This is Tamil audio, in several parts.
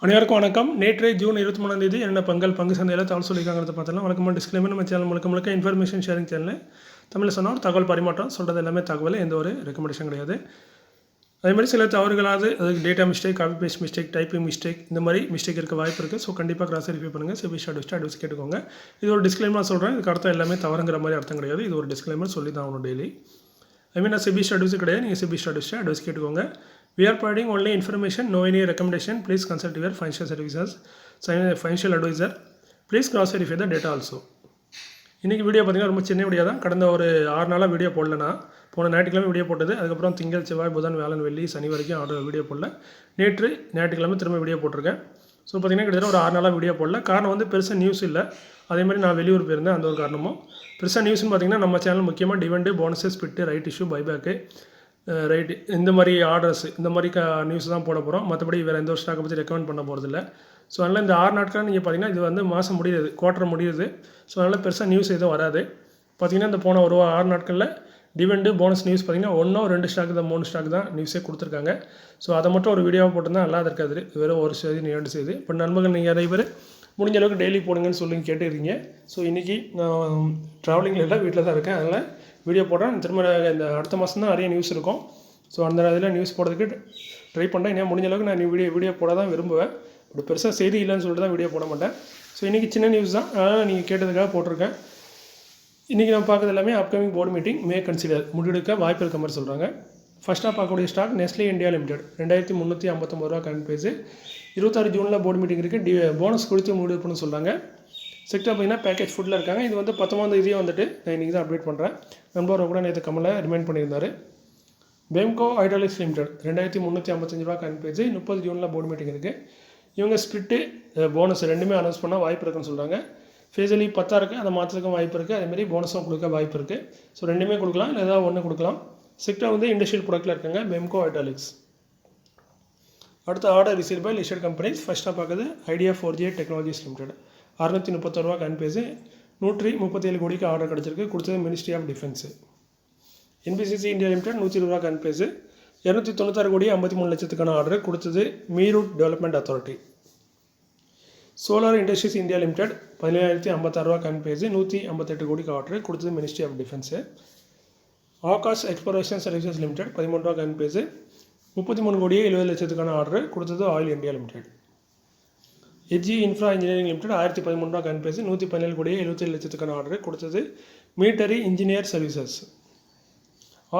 அனைவருக்கும் வணக்கம். நேற்று ஜூன் 23ஆம் தேதி என்ன பங்கு சந்தையில் தகவல் சொல்லியிருக்காங்கிறத பார்த்தலாம். வழக்கமாக டிஸ்க்ளைமர் நம்ம சேனல் முழுக்க இன்ஃபர்மேஷன் ஷேரிங் சேனல். தமிழில் சொன்னால் தகவல் பரிமாற்றம் சொல்கிறது எல்லாமே தகவல், எந்த ஒரு ரெக்கமெண்டேஷன் கிடையாது. அதேமாதிரி சில தவறுகளாவது அதுக்கு data mistake, copy paste mistake, typing mistake, இந்த மாதிரி மிஸ்டேக் இருக்க வாய்ப்பு இருக்குது. ஸோ கண்டிப்பாக கிராஸ் வெரிஃபை பண்ணுங்கள். செபி அட்வைஸ் கேட்டுக்கோங்க. இது ஒரு டிஸ்க்ளைமர் சொல்கிறேன். இதுக்கு அர்த்தம் எல்லாமே தவறுங்கிற மாதிரி அர்த்தம் கிடையாது. இது ஒரு டிஸ்க்ளைமர் சொல்லி தான் ஆகணும் டெய்லி. நான் செபி அட்வைஸ் கிடையாது. நீங்கள் செபி அட்வைஸ் கேட்டுக்கோங்க. We are providing only information, no any recommendation. Please consult your financial services, financial advisor. Please cross verify the data also. இன்றைக்கி வீடியோ பார்த்திங்கன்னா ரொம்ப சின்ன வீடியோ தான். கடந்த ஒரு 6 நாளாக வீடியோ போடலனா, போன ஞாயிற்றுக்கிழமை வீடியோ போட்டது. அதுக்கப்புறம் திங்கள், செவ்வாய், புதன், வியாழன், வெள்ளி, சனி வரைக்கும் வீடியோ போடல. நேற்று ஞாயிற்றுக்கிழமை திரும்ப வீடியோ போட்டிருக்கேன். ஸோ பார்த்திங்கன்னா கிட்டத்தட்ட ஒரு 6 நாளாக வீடியோ போடல. காரணம் வந்து பெருசாக நியூஸ் இல்லை. அதேமாதிரி நான் வெளியூர் போயிருந்தேன், அந்த ஒரு காரணமும். பெருசாக நியூஸ்னு பார்த்திங்கன்னா நம்ம சேனல் முக்கியமாக dividend, bonuses, split, right issue, buyback, right, இந்த மாதிரி ஆர்டர்ஸ், இந்த மாதிரி நியூஸ் தான் போட போகிறோம். மற்றபடி வேறு எந்த ஒரு ஸ்டாக்கை பற்றி ரெக்கமெண்ட் பண்ண போகிறதில்ல. ஸோ அதனால் இந்த 6 நாட்கள் நீங்கள் பார்த்தீங்கன்னா இது வந்து மாதம் முடியுது, குவார்ட்டர் முடியுது. ஸோ அதனால் பெருசாக நியூஸ் எதுவும் வராது. பார்த்திங்கன்னா இந்த போன ஒரு 6 நாட்களில் டிவெண்டு, போனஸ் நியூஸ் பார்த்திங்கன்னா 1-2 ஸ்டாக்கு தான், 3 ஸ்டாக் தான் நியூஸே கொடுத்துருக்காங்க. ஸோ அதை மட்டும் ஒரு வீடியோவாக போட்டிருந்தால் நல்லா இருக்காது. வெறும் ஒரு செய்தி, 2 செய்தி. இப்போ நண்பர்கள் நீங்கள் நிறைய பேர் முடிஞ்ச அளவுக்கு டெய்லி போடுங்கன்னு சொல்லி கேட்டுருக்கீங்க. ஸோ இன்றைக்கி நான் ட்ராவலிங்கில் இல்லை, வீட்டில் தான் இருக்கேன். அதனால் வீடியோ போடுறேன். திரும்ப இந்த அடுத்த மாதம் தான் நிறைய நியூஸ் இருக்கும். ஸோ அந்த இதில் நியூஸ் போடுறதுக்கு ட்ரை பண்ணுறேன். ஏன்னா முடிஞ்ச அளவுக்கு நான் வீடியோ போட தான் விரும்புவேன். இப்படி பெருசாக செய்தி இல்லைன்னு சொல்லிட்டு தான் வீடியோ போட மாட்டேன். ஸோ இன்றைக்கி சின்ன நியூஸ் தான், அதனால் நீங்கள் கேட்டதுக்காக போட்டிருக்கேன். இன்றைக்கி நம்ம பார்க்குறது எல்லாமே அப்கமிங் போர்டு மீட்டிங் மே கன்சிடர் முடிவெடுக்க வாய்ப்பு இருக்க மாதிரி சொல்கிறாங்க. ஃபஸ்ட்டாக பார்க்கக்கூடிய ஸ்டாக் நெஸ்லே இந்தியா லிமிடெட் 2359 ரூபா கரண்ட் பேஸு. 26 ஜூனில் போர்டு மீட்டிங் இருக்குது. போனஸ் கொடுத்து முடிவெடுப்புன்னு சொல்கிறாங்க. செக்டர் பார்த்திங்கன்னா பேக்கேஜ் ஃபுட்டில் இருக்காங்க. இது வந்து 19ஆம் தேதியே வந்துட்டு நான் இன்றைக்கி தான் அப்டேட் பண்ணுறேன். நண்பர் கூட நேற்று கமலில் ரிமைண்ட் பண்ணியிருந்தார். பெம்கோ ஹைட்ராலிக்ஸ் லிமிடெட் 2355 ரூபா கரண்ட் பேஜ். 30 ஜூனில் போர்டு மீட்டிங் இருக்குது. இவங்க ஸ்பிரிட்டு, போனஸ் ரெண்டுமே அனௌன்ஸ் பண்ணால் வாய்ப்பு இருக்குன்னு சொல்கிறாங்க. ஃபேஸலி 10 இருக்குது, அதை மாற்றத்துக்கும் வாய்ப்பு இருக்குது. அதேமாதிரி போனஸும் கொடுக்க வாய்ப்பு இருக்குது. ஸோ ரெண்டுமே கொடுக்கலாம், இல்லை ஏதாவது ஒன்று கொடுக்கலாம். செக்டர் வந்து இண்டஸ்ட்ரியல் ப்ராடக்ட்டில் இருக்காங்க, பெம்கோ ஹைட்ராலிக்ஸ். அடுத்த order receive by listed companies. ஃபஸ்ட்டாக பார்க்குறது ஐடியா 4G டெக்னாலஜிஸ் லிமிடெட் 631 ரூபா கரண்ட் பேஸு. 137 கோடிக்கு ஆர்டர் கிடச்சிருக்கு. கொடுத்தது ministry of defence. NBCC India Limited 120 ரூபா கரண்ட் பேஸு. 296 கோடி 53 லட்சத்துக்கான ஆர்டர் கொடுத்தது Meerut development authority. Solar industries India limited 17,056 ரூபா கரண்ட் பேஸு. 158 கோடிக்கு ஆர்டர் கொடுத்தது ministry of defence. Akash exploration services limited 13 ரூபா கரண்ட் பேஸு. 33 கோடியே 70 லட்சத்துக்கான ஆர்டர் கொடுத்தது oil India limited. HG infra engineering limited 1013 ரூபா கரண்ட் பேஸு. 117 கோடியே 77 லட்சத்துக்கான ஆர்டர் கொடுத்தது military engineer services.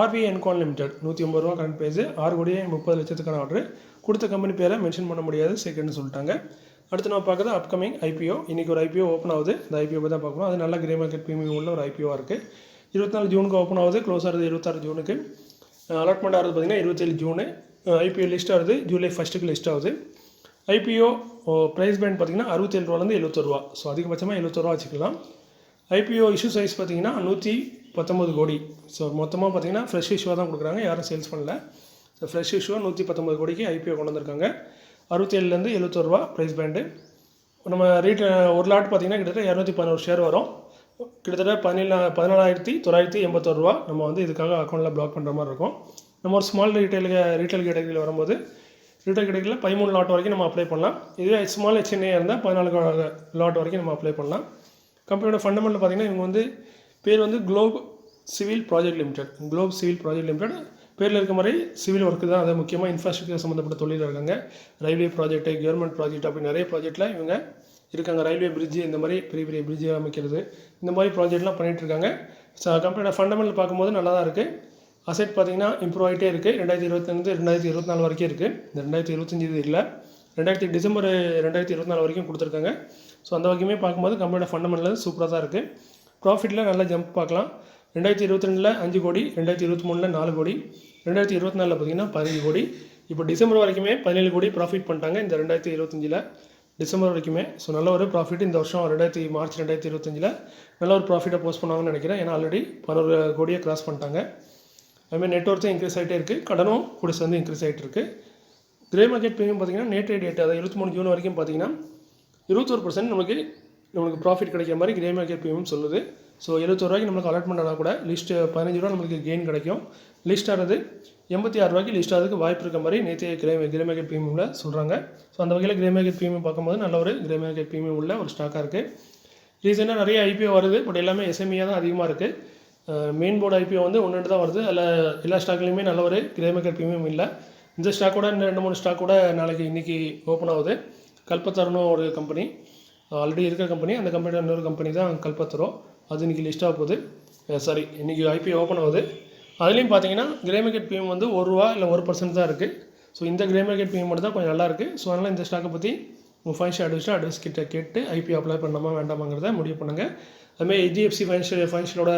RV Encon limited 109 ரூபா கரண்ட் பேஸு. 6 கோடியே 30 லட்சத்துக்கான ஆர்டர் கொடுத்த கம்பெனி பேரை மென்ஷன் பண்ண முடியாது, செகண்ட்னு சொல்லிட்டாங்க. அடுத்து நம்ம பார்க்குறது அப்கமிங் ஐபிஓ. இன்றைக்கி ஒரு ஐபிஓ ஓப்பன் ஆகுது. இந்த ஐபிஓ தான் பார்க்கணும். அது நல்ல கிரே மார்க்கெட் ப்ரீமியம் உள்ள ஒரு ஐபிஓவாக இருக்குது. 24 ஜூனுக்கு ஓப்பன் ஆகுது. க்ளோஸ் ஆகுது 26 ஜூனுக்கு. அலாட்மெண்ட் ஆகிறது பார்த்திங்கன்னா 27 ஜூனு. ஐபிஓ லிஸ்ட் ஆகுது ஜூலை 1 லிஸ்ட் ஆகுது. ஐபிஓ ப்ரைஸ் பேண்ட் பார்த்திங்கன்னா 67 ரூபாலேருந்து 71 ரூபா. ஸோ அதிகபட்சமாக 71 ரூபா வச்சுக்கலாம். ஐபிஓ இஷ்யூ சைஸ் பார்த்திங்கன்னா 119 கோடி. ஸோ மொத்தமாக பார்த்திங்கன்னா ஃப்ரெஷ் இஷ்யூவாக தான் கொடுக்குறாங்க, யாரும் சேல்ஸ் பண்ணல. ஸோ ஃப்ரெஷ் இஷ்யூவாக 119 கோடிக்கு ஐபிஓ கொண்டு வந்திருக்காங்க. 67லேருந்து 71 ரூபா ப்ரைஸ் பேண்டு. நம்ம ஒரு லாட் பார்த்திங்கன்னா கிட்டத்தட்ட 211 ஷேர் வரும். கிட்டத்தட்ட 14,981 ரூபா நம்ம வந்து இதுக்காக அக்கௌண்ட்டில் பிளாக் பண்ணுற மாதிரி இருக்கும். நம்ம ஒரு ஸ்மால் ரீட்டைல் கேட்டகரியில் வரும்போது ரீட்டைல் கேட்டகரியில் 13 லாட் வரைக்கும் நம்ம அப்ளை பண்ணலாம். இதுவே ஸ்மால் HNA இருந்தால் 14 லாட் வரைக்கும் நம்ம அப்ளை பண்ணலாம். கம்பெனியோட ஃபண்டமெண்டல் பார்த்திங்கன்னா இவங்க வந்து பேர் வந்து Globe civil project limited. Globe civil project limited பேரில் இருக்க மாதிரி சிவில் ஒர்க்கு தான். அது முக்கியமாக இன்ஃப்ராஸ்ட்ரக்சர் சம்மந்தப்பட்ட தொழில் இருக்காங்க. ரயில்வே ப்ராஜெக்ட்டு, கவர்மெண்ட் ப்ராஜெக்ட், அப்படி நிறைய ப்ராஜெக்டில் இவங்க இருக்காங்க. ரயில்வே பிரிட்ஜு, இந்த மாதிரி பெரிய பெரிய பிரிட்ஜு அமைக்கிறது, இந்த மாதிரி ப்ராஜெக்ட்லாம் பண்ணிகிட்ருக்காங்க. ஸோ கம்பெனியோட ஃபண்டமெண்டல் பார்க்கும்போது நல்லா தான் இருக்குது. அசெட் பார்த்திங்கன்னா இம்ப்ரூவ் ஆகிட்டே இருக்குது. 2022 2024 வரைக்கும் இருக்குது. இந்த 2025 இது இல்லை. டிசம்பர் 2024 வரைக்கும் கொடுத்துருக்காங்க. ஸோ அந்த வகையுமே பார்க்கும்போது கம்பெனியோட ஃபண்டமெண்டல் சூப்பராக தான் இருக்குது. ப்ராஃபிட்டில் நல்ல ஜம்ப் பார்க்கலாம். 2022 5 கோடி, 2023 4 கோடி, 2024 பார்த்திங்கன்னா 15 கோடி. இப்போ டிசம்பர் வரைக்குமே 17 கோடி ப்ராஃபிட் பண்ணிட்டாங்க இந்த 2025 டிசம்பர் வரைக்குமே. ஸோ நல்ல ஒரு ப்ராஃபிட் இந்த வருஷம் மார்ச் 2025 நல்ல ஒரு ப்ராஃபிட்டை போஸ்ட் பண்ணுவாங்கன்னு நினைக்கிறேன். ஏன்னா ஆல்ரெடி 11 கோடியை கிராஸ் பண்ணிட்டாங்க. அதுமாதிரி நெட்ஒர்த்தும் இன்க்ரீஸ் ஆகிட்டே இருக்குது. கடனும் கூட சேர்ந்து இன்க்ரீஸ் ஆகிட்டு இருக்குது. கிரே மார்க்கெட் ப்ரீமியம் பார்த்திங்கன்னா நேற்றைய டேட், அதாவது 23 ஜூன் வரைக்கும் பார்த்திங்கன்னா 21% நமக்கு ப்ராஃபிட் கிடைக்கிற மாதிரி கிரே மார்க்கெட் ப்ரீமியம் சொல்லுது. ஸோ 71 ரூபாய்க்கு நம்மளுக்கு அலாட்மெண்ட் ஆனால் கூட லிஸ்ட்டு 15 ரூபா நம்மளுக்கு கெயின் கிடைக்கும். லிஸ்ட் ஆகிறது 86 ரூபாய்க்கு லிஸ்ட் ஆகிறதுக்கு வாய்ப்பு இருக்க மாதிரி நேற்று கிரே மார்க்கெட் ப்ரீமியமில் சொல்கிறாங்க. ஸோ அந்த வகையில் கிரே மார்க்கெட் ப்ரீமியம் பார்க்கும்போது நல்ல ஒரு கிரே மார்க்கெட் ப்ரீமியம் உள்ள ஒரு ஸ்டாக்காக இருக்குது. ரீசெண்டாக நிறைய ஐபிஓ வருது, பட் எல்லாமே எஸ்எம்இயாக தான் அதிகமாக இருக்குது. மெயின் போர்டு ஐபிஓ வந்து 1-2 தான் வருது. அதில் எல்லா ஸ்டாக்லேயுமே நல்ல ஒரு கிரே மார்க்கெட் ப்ரீமியம் இல்லை. இந்த ஸ்டாக்கோட இன்னும் 2-3 ஸ்டாக் கூட நாளைக்கு இன்றைக்கி ஓப்பன் ஆகுது. கல்பத்தருன்னு ஒரு கம்பெனி, ஆல்ரெடி இருக்கிற கம்பெனி, அந்த கம்பெனியோட இன்னொரு கம்பெனி தான் கல்பத்தரோ. அது இன்றைக்கி லிஸ்ட் ஆக போகுது. இன்றைக்கி ஐபிஓ ஓப்பன் ஆகுது. அதுலேயும் பார்த்தீங்கன்னா கிரே மார்க்கெட் ப்ரீமியம் வந்து ₹1 இல்லை 1% தான் இருக்குது. ஸோ இந்த கிரே மார்க்கெட் ப்ரீமியம் மட்டும் தான் கொஞ்சம் நல்லாயிருக்கு. ஸோ அதனால் இந்த ஸ்டாக்கை பற்றி உங்கள் ஃபைனான்ஷியல் அட்வைஸ் கிட்ட கேட்டு ஐபிஓ அப்ளை பண்ணாமா வேண்டாமாங்கிறத முடிவு பண்ணுங்கள். அதுமாதிரி ஹெச்டிஎஃப்சி ஃபைனான்ஷியலோட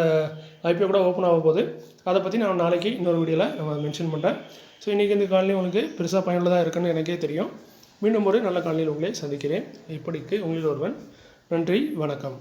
ஐபிஓ கூட ஓப்பன் ஆக போகுது. அதை பற்றி நான் நாளைக்கு இன்னொரு வீடியோவில் நம்ம மென்ஷன் பண்ணுறேன். ஸோ இன்றைக்கி இந்த காலையில் உங்களுக்கு பெருசாக பயனுள்ளதாக இருக்குன்னு எனக்கே தெரியும். மீண்டும் ஒரு நல்ல காலையில் உங்களை சந்திக்கிறேன். இப்படிக்கு உங்களில் ஒருவன். நன்றி, வணக்கம்.